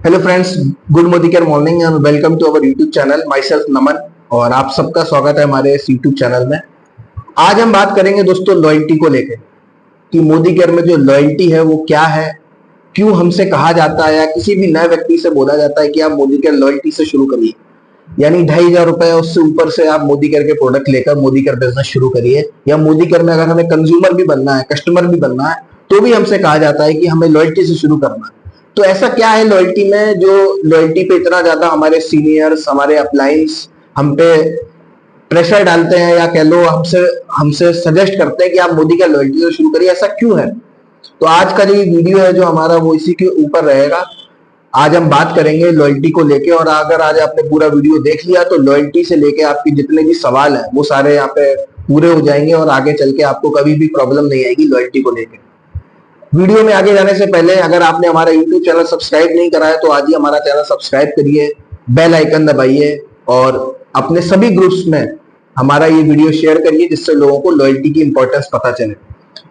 Hello friends, good Modi care morning and welcome to our YouTube channel. Myself Naman और आप सबका स्वागत है हमारे इस यूट्यूब चैनल में। आज हम बात करेंगे दोस्तों लॉयल्टी को लेकर कि मोदी केयर में जो लॉयल्टी है वो क्या है, क्यों हमसे कहा जाता है या किसी भी नए व्यक्ति से बोला जाता है कि आप मोदी केयर लॉयल्टी से शुरू करिए, यानी 2,500 रुपए उससे ऊपर से आप मोदी केयर के प्रोडक्ट लेकर मोदी केयर बिजनेस शुरू करिए। या मोदी केयर में अगर हमें कंज्यूमर भी बनना है, कस्टमर भी बनना है, तो भी हमसे कहा जाता है कि हमें लॉयल्टी से शुरू करना है। तो ऐसा क्या है लॉयल्टी में जो लॉयल्टी पे इतना ज्यादा हमारे सीनियर्स, हमारे अपलाइंस हम पे प्रेशर डालते हैं या कह लो हमसे हमसे सजेस्ट करते हैं कि आप मोदी का लॉयल्टी से शुरू करिए, ऐसा क्यों है? तो आज का जो वीडियो है जो हमारा वो इसी के ऊपर रहेगा। आज हम बात करेंगे लॉयल्टी को लेके, और अगर आज आपने पूरा वीडियो देख लिया तो लॉयल्टी से लेके आपके जितने भी सवाल हैं वो सारे यहाँ पे पूरे हो जाएंगे और आगे चल के आपको कभी भी प्रॉब्लम नहीं आएगी लॉयल्टी को लेके। वीडियो में आगे जाने से पहले अगर आपने हमारा यूट्यूब चैनल सब्सक्राइब नहीं करा है तो आज ही हमारा चैनल सब्सक्राइब करिए, बेल आइकन दबाइए और अपने सभी ग्रुप्स में हमारा ये वीडियो शेयर करिए जिससे लोगों को लॉयल्टी की इंपॉर्टेंस पता चले।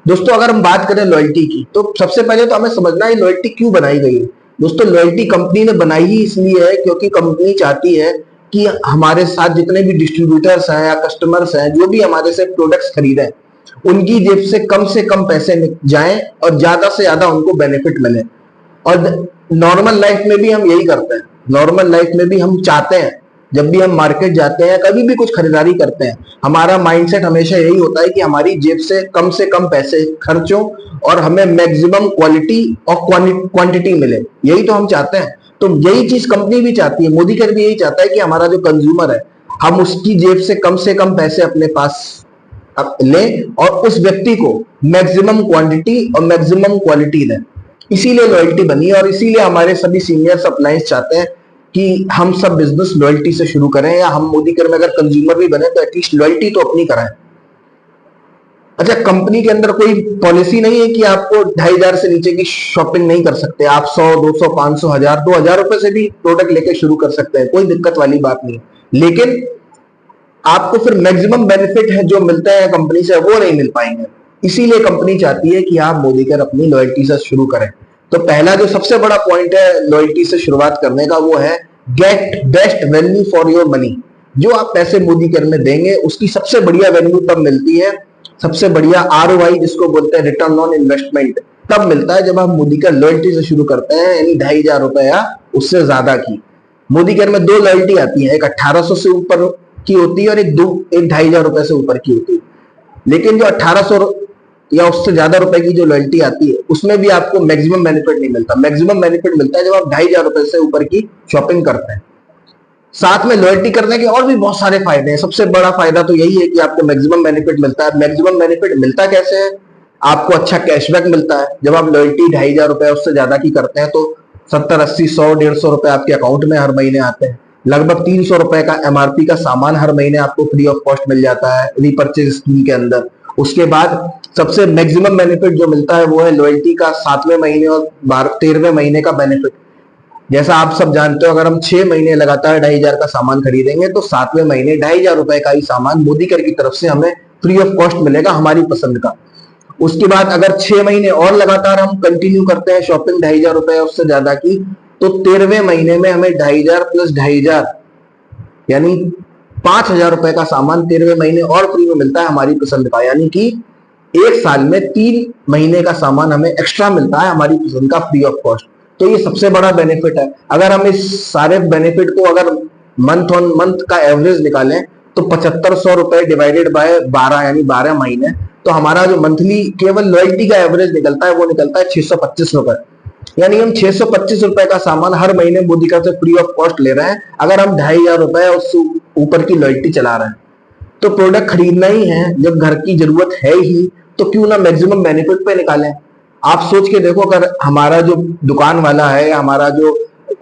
दोस्तों, अगर हम बात करें लॉयल्टी की तो सबसे पहले तो हमें समझना है लॉयल्टी क्यों बनाई गई है। दोस्तों, लॉयल्टी कंपनी ने बनाई ही इसलिए है क्योंकि कंपनी चाहती है कि हमारे साथ जितने भी डिस्ट्रीब्यूटर्स हैं या कस्टमर्स हैं जो भी हमारे से प्रोडक्ट्स खरीदें, उनकी जेब से कम पैसे जाएं और ज्यादा से ज्यादा उनको बेनिफिट मिले। और नॉर्मल लाइफ में भी हम यही करते हैं। नॉर्मल लाइफ में भी हम चाहते हैं, जब भी हम मार्केट जाते हैं, कभी भी कुछ खरीदारी करते हैं, हमारा माइंडसेट हमेशा यही होता है कि हमारी जेब से कम पैसे खर्च हो और हमें मैक्सिमम क्वालिटी और क्वांटिटी मिले। यही तो हम चाहते हैं। तो यही चीज कंपनी भी चाहती है, मोदी केयर भी यही चाहता है कि हमारा जो कंज्यूमर है हम उसकी जेब से कम पैसे अपने पास लें और उस व्यक्ति को मैक्सिमम क्वांटिटी और मैक्सिमम क्वालिटी दें। इसीलिए लॉयल्टी बनी और इसीलिए हमारे सभी सीनियर्स अपलायंस चाहते हैं कि हम सब बिजनेस लॉयल्टी से शुरू करें, या हम मोदी केयर में अगर कंज्यूमर भी बने तो एटलीस्ट लॉयल्टी तो अपनी कराएं। अच्छा, कंपनी के अंदर कोई पॉलिसी नहीं है कि आपको 2,500 से नीचे की शॉपिंग नहीं कर सकते। आप 100, 200, 500, 1000, 2,000 रुपए से भी प्रोडक्ट लेके शुरू कर सकते हैं, कोई दिक्कत वाली बात नहीं। लेकिन आपको फिर मैक्सिमम बेनिफिट है जो मिलता है कंपनी से वो नहीं मिल पाएंगे। इसीलिए कंपनी चाहती है कि आप मोदी केयर अपनी लॉयल्टी से शुरू करें। तो पहला जो सबसे बड़ा पॉइंट है लॉयल्टी से शुरुआत करने का वो है get best value for your money. जो आप पैसे मोदी केयर में देंगे उसकी सबसे बढ़िया वैल्यू तब मिलती है, सबसे बढ़िया ROI जिसको बोलते हैं रिटर्न ऑन इन्वेस्टमेंट, तब मिलता है जब आप मोदी केयर लॉयल्टी से शुरू करते हैं, यानी 2,500 रुपए या उससे ज्यादा की। मोदी केयर में दो लॉयल्टी आती है, एक 1,800 से ऊपर की होती है और एक 2,500 रुपए से ऊपर की होती है। लेकिन जो 1,800 या उससे ज्यादा रुपए की जो लॉयल्टी आती है उसमें भी आपको मैक्सिमम बेनिफिट नहीं मिलता। मैक्सिमम बेनिफिट मिलता है जब आप 2,500 रुपए से ऊपर की शॉपिंग करते हैं। साथ में लॉयल्टी करने के और भी बहुत सारे फायदे हैं। सबसे बड़ा फायदा तो यही है कि आपको मैक्सिमम बेनिफिट मिलता है। मैक्सिमम बेनिफिट मिलता कैसे है? आपको अच्छा कैशबैक मिलता है। जब आप लॉयल्टी 2,500 रुपए उससे ज्यादा की करते हैं तो 70, 80, 100, 150 रुपए आपके अकाउंट में हर महीने आते हैं। लगभग 300 रुपए का MRP का सामान हर महीने आपको फ्री ऑफ कॉस्ट मिल जाता है रीपर्चेज स्कीम के अंदर। उसके बाद सबसे मैक्सिमम बेनिफिट जो मिलता है वो है लॉयल्टी का 7वें महीने और 13वें महीने का बेनिफिट। जैसा आप सब जानते हो, अगर हम 6 महीने लगातार 2,500 का सामान खरीदेंगे तो 7वें महीने 2,500 रुपए का ही सामान मोदी केयर की तरफ से हमें फ्री ऑफ कॉस्ट मिलेगा, हमारी पसंद का। उसके बाद अगर 6 महीने और लगातार हम कंटिन्यू करते हैं शॉपिंग 2,500 रुपए उससे ज्यादा की, तो 13वें महीने में हमें 2,500 प्लस 2,500 यानी 5,000 रुपए का सामान 13वें महीने और फ्री में मिलता है हमारी पसंद का। यानी कि एक साल में 3 महीने का सामान हमें एक्स्ट्रा मिलता है हमारी पसंद का फ्री ऑफ कॉस्ट। तो ये सबसे बड़ा बेनिफिट है। अगर हम इस सारे बेनिफिट को अगर मंथ ऑन मंथ का एवरेज निकालें तो 7,500 रुपए डिवाइडेड बाय 12 यानी 12 महीने, तो हमारा जो मंथली केवल लॉयल्टी का एवरेज निकलता है वो निकलता है 625 रुपए। यानी हम 625 रुपए का सामान हर महीने मोदी केयर से फ्री ऑफ कॉस्ट ले रहे हैं अगर हम 2,500 रुपए उससे ऊपर की लॉयल्टी चला रहे हैं। तो प्रोडक्ट खरीदना ही है, जब घर की जरूरत है ही तो क्यों ना मैक्सिमम बेनिफिट पे निकालें। आप सोच के देखो, अगर हमारा जो दुकान वाला है या हमारा जो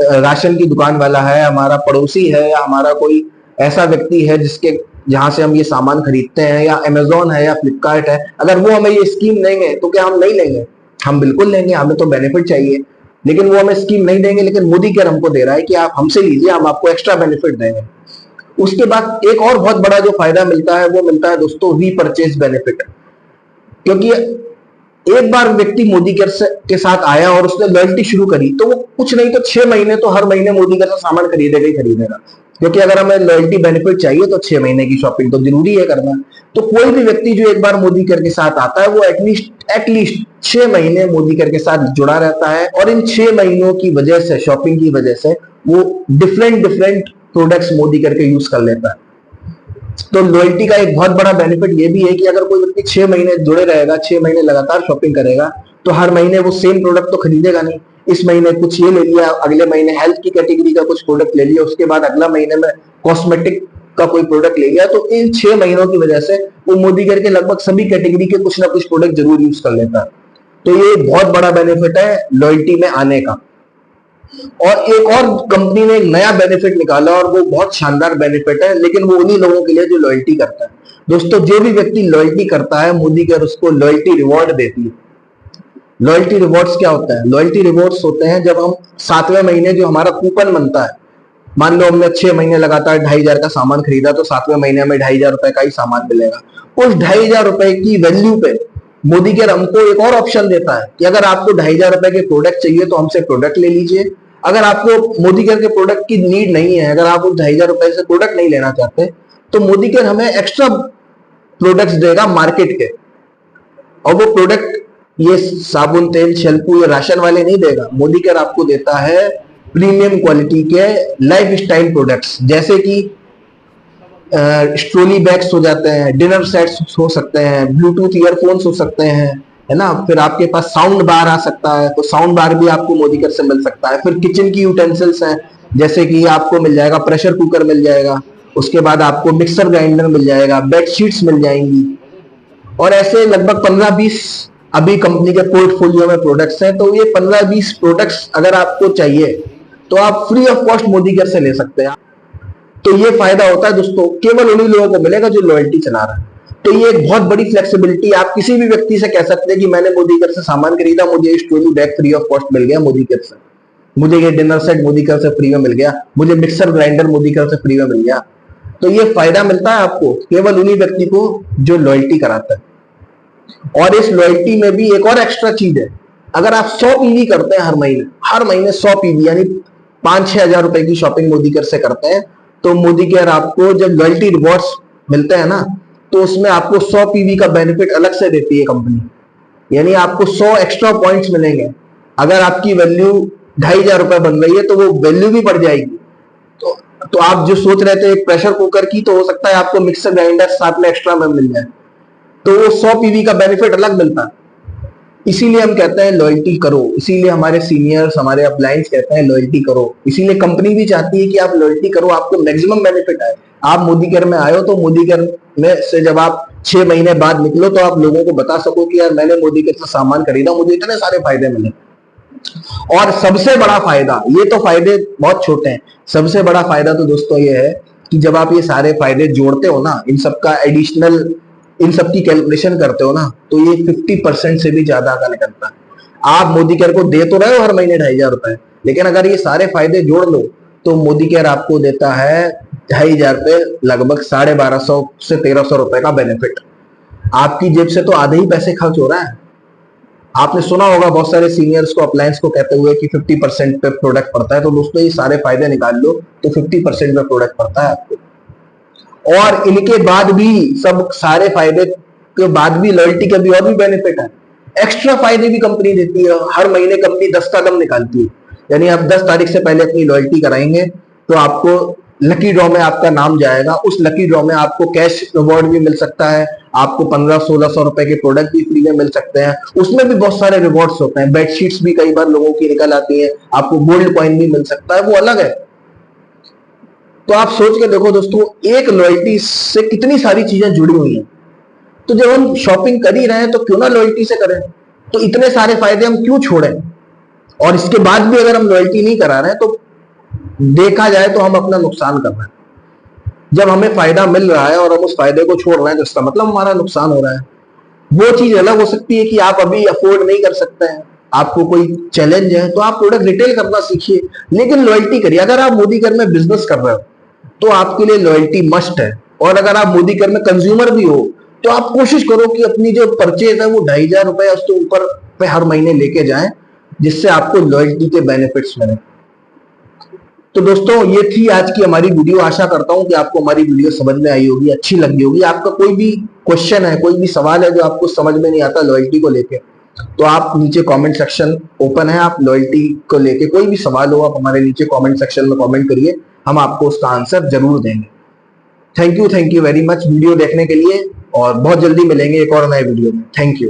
राशन की दुकान वाला है, हमारा पड़ोसी है या हमारा कोई ऐसा व्यक्ति है जिसके जहां से हम ये सामान खरीदते हैं, या अमेजोन है या फ्लिपकार्ट है, अगर वो हमें ये स्कीम देंगे तो क्या हम नहीं लेंगे? हम बिल्कुल लेंगे, हमें तो बेनिफिट चाहिए। लेकिन वो हमें स्कीम नहीं देंगे, लेकिन मोदी केयर हमको दे रहा है कि आप हमसे लीजिए, हम आपको एक्स्ट्रा बेनिफिट देंगे। उसके बाद एक और बहुत बड़ा जो फायदा मिलता है वो मिलता है दोस्तों रीपरचेज बेनिफिट। क्योंकि एक बार व्यक्ति मोदी केयर के साथ आया और उसने लॉयल्टी शुरू करी तो वो कुछ नहीं तो 6 महीने तो हर महीने मोदी केयर से सामान खरीदेगा ही खरीदेगा, क्योंकि अगर हमें लॉयल्टी बेनिफिट चाहिए तो 6 महीने की शॉपिंग तो जरूरी है करना। तो कोई भी व्यक्ति जो एक बार मोदी केयर के साथ आता है वो एटलीस्ट 6 महीने मोदी केयर के साथ जुड़ा रहता है, और इन 6 महीनों की वजह से, शॉपिंग की वजह से, वो different different products Modi care के यूज कर लेता है। तो लॉयल्टी का एक बहुत बड़ा बेनिफिट ये भी है कि अगर कोई व्यक्ति 6 महीने जुड़े रहेगा, 6 महीने लगातार शॉपिंग करेगा, तो हर महीने वो सेम प्रोडक्ट तो खरीदेगा नहीं। इस महीने कुछ ये ले लिया, अगले महीने हेल्थ की कैटेगरी का कुछ प्रोडक्ट ले लिया, उसके बाद अगला महीने में कॉस्मेटिक का कोई प्रोडक्ट ले लिया। तो इन 6 महीनों की वजह से वो मोदी केयर के लगभग सभी कैटेगरी के कुछ ना कुछ प्रोडक्ट जरूर यूज कर लेता है। तो ये बहुत बड़ा बेनिफिट है लॉयल्टी में आने का। और एक और कंपनी ने एक नया बेनिफिट निकाला और वो बहुत शानदार बेनिफिट है, लेकिन वो उन्हीं लोगों के लिए जो लॉयल्टी करता है। दोस्तों, जो भी व्यक्ति लॉयल्टी करता है, मोदी केयर उसको लॉयल्टी रिवॉर्ड देती है। लॉयल्टी रिवॉर्ड्स क्या होता है? लॉयल्टी रिवॉर्ड्स होते हैं जब हम 7वें महीने जो हमारा कूपन बनता है, मान लो हमने 6 महीने लगातार 2500 का सामान खरीदा, तो 7वें महीने में 2500 रुपए का ही सामान मिलेगा। उस 2500 रुपए की वैल्यू पे मोदी केयर हमको एक और ऑप्शन देता है कि अगर आपको 2500 रुपए के प्रोडक्ट चाहिए तो हमसे प्रोडक्ट ले लीजिए। अगर आपको मोदी केयर के प्रोडक्ट की नीड नहीं है, अगर आप उस 2500 रुपए से प्रोडक्ट नहीं लेना चाहते, तो मोदी केयर हमें एक्स्ट्रा प्रोडक्ट्स देगा मार्केट के। और वो प्रोडक्ट ये साबुन, तेल, शैम्पू या राशन वाले नहीं देगा। मोदी केयर आपको देता है प्रीमियम क्वालिटी के लाइफ स्टाइल प्रोडक्ट्स, जैसे कि स्ट्रोली बैग्स हो जाते हैं, डिनर सेट्स हो सकते हैं, ब्लूटूथ ईयरफोन्स हो सकते हैं, है ना। फिर आपके पास साउंड बार आ सकता है, तो साउंड बार भी आपको मोदी केयर से मिल सकता है। फिर किचन की यूटेंसिल्स हैं, जैसे कि आपको मिल जाएगा प्रेशर कुकर मिल जाएगा, उसके बाद आपको मिक्सर ग्राइंडर मिल जाएगा, बेडशीट्स मिल जाएंगी, और ऐसे लगभग 15-20 अभी कंपनी के पोर्टफोलियो में प्रोडक्ट्स हैं। तो ये 15-20 प्रोडक्ट्स अगर आपको चाहिए तो आप free of cost Modi care से ले सकते हैं। तो ये फायदा होता है दोस्तों, केवल उन्हीं लोगों को मिलेगा जो लॉयल्टी चला रहा है। तो ये एक बहुत बड़ी फ्लेक्सिबिलिटी, आप किसी भी व्यक्ति से कह सकते हैं कि मैंने मोदी केयर से सामान खरीदा, मुझे story bag free of cost मिल गया मोदी केयर से, मुझे ये डिनर सेट मोदी केयर से फ्री में मिल गया, मुझे मिक्सर ग्राइंडर मोदी केयर से फ्री में मिल गया। तो ये फायदा मिलता है आपको केवल उन्हीं व्यक्ति को जो लॉयल्टी कराता है। और इस लॉयल्टी में भी एक और एक्स्ट्रा चीज है, अगर आप 100 पीवी करते हैं हर महीने 100 पीवी यानी 5-6 हजार रुपए की शॉपिंग मोदी केयर से करते हैं, तो मोदी केयर आपको जब लॉयल्टी रिवॉर्ड्स मिलते हैं ना, तो उसमें आपको 100 पीवी का बेनिफिट अलग से देती है कंपनी, यानी आपको 100 एक्स्ट्रा पॉइंट्स मिलेंगे। अगर आपकी वैल्यू 2500 रुपए बन रही है तो वो वैल्यू भी बढ़ जाएगी। तो आप जो सोच रहे थे एक प्रेशर कुकर की, तो हो सकता है आपको मिक्सर ग्राइंडर साथ में एक्स्ट्रा में मिल जाए, तो वो 100 पीवी का बेनिफिट अलग मिलता है। इसीलिए हम कहते हैं लॉयल्टी करो, इसीलिए हमारे सीनियर्स, हमारे अपलाइंस कहते हैं लॉयल्टी करो, इसीलिए कंपनी भी चाहती है कि आप लॉयल्टी करो, आपको मैक्सिमम बेनिफिट आए। आप मोदी केयर में आए हो तो मोदी केयर में से जब आप 6 महीने बाद निकलो तो आप लोगों को बता सको कि यार मैंने मोदी केयर से सामान खरीदा, मुझे इतने सारे फायदे मिले। और सबसे बड़ा फायदा, ये तो फायदे बहुत छोटे हैं, सबसे बड़ा फायदा तो दोस्तों ये है कि जब आप ये सारे फायदे जोड़ते हो ना, इन सबका एडिशनल, इन सब की कैलकुलेशन करते हो ना, तो ये 50% से भी ज्यादा का निकलता है। आप मोदी केयर को दे तो रहे हो हर महीने 2500 रुपए, लेकिन अगर ये सारे फायदे जोड़ लो तो मोदी केयर आपको देता है 2500 पे लगभग 1250 से 1300 रुपए का बेनिफिट। आपकी जेब से तो आधे ही पैसे खर्च हो रहा है। आपने सुना होगा बहुत सारे सीनियर्स को, अप्लायंस को कहते हुए कि 50% पे प्रोडक्ट पड़ता है, तो दोस्तों ये सारे फायदे निकाल लो तो 50% पे प्रोडक्ट पड़ता है आपको। और इनके बाद भी, सब सारे फायदे के बाद भी लॉयल्टी के भी और भी बेनिफिट है, एक्स्ट्रा फायदे भी कंपनी देती है। हर महीने कंपनी 10 कदम निकालती है, यानी आप 10 तारीख से पहले अपनी लॉयल्टी कराएंगे तो आपको लकी ड्रॉ में आपका नाम जाएगा। उस लकी ड्रॉ में आपको कैश रिवॉर्ड भी मिल सकता है, आपको 1500-1600 रुपए के प्रोडक्ट भी फ्री में मिल सकते हैं। उसमें भी बहुत सारे रिवॉर्ड्स होते हैं, बेडशीट्स भी कई बार लोगों की निकल आती है, आपको गोल्ड कॉइन भी मिल सकता है, वो अलग है। तो आप सोच के देखो दोस्तों, एक लॉयल्टी से कितनी सारी चीजें जुड़ी हुई हैं। तो जब हम शॉपिंग कर ही रहे हैं तो क्यों ना लॉयल्टी से करें, तो इतने सारे फायदे हम क्यों छोड़ें। और इसके बाद भी अगर हम लॉयल्टी नहीं करा रहे हैं तो देखा जाए तो हम अपना नुकसान कर रहे हैं। जब हमें फायदा मिल रहा है और हम उस फायदे को छोड़ रहे हैं तो इसका मतलब हमारा नुकसान हो रहा है। वो चीज अलग हो सकती है कि आप अभी अफोर्ड नहीं कर सकते हैं, आपको कोई चैलेंज है, तो आप प्रोडक्ट रिटेल करना सीखिए, लेकिन लॉयल्टी करिए। अगर आप मोदी केयर में बिजनेस कर रहे हो तो आपके लिए लॉयल्टी मस्ट है। और अगर आप मोदी केयर में कंज्यूमर भी हो तो आप कोशिश करो कि अपनी जो परचेज है वो 2500 रुपए उसके ऊपर पे हर महीने लेके जाएं, जिससे आपको लॉयल्टी के बेनिफिट्स मिले। तो दोस्तों ये थी आज की हमारी वीडियो। आशा करता हूं कि आपको हमारी वीडियो समझ में आई होगी, अच्छी लगी होगी। आपका कोई भी क्वेश्चन है, कोई भी सवाल है जो आपको समझ में नहीं आता लॉयल्टी को लेके, तो आप नीचे कमेंट सेक्शन ओपन है, आप लॉयल्टी को लेके कोई भी सवाल हो आप हमारे नीचे कमेंट सेक्शन में कमेंट करिए, हम आपको उसका आंसर जरूर देंगे। Thank you very much video देखने के लिए, और बहुत जल्दी मिलेंगे एक और नए वीडियो में। Thank you.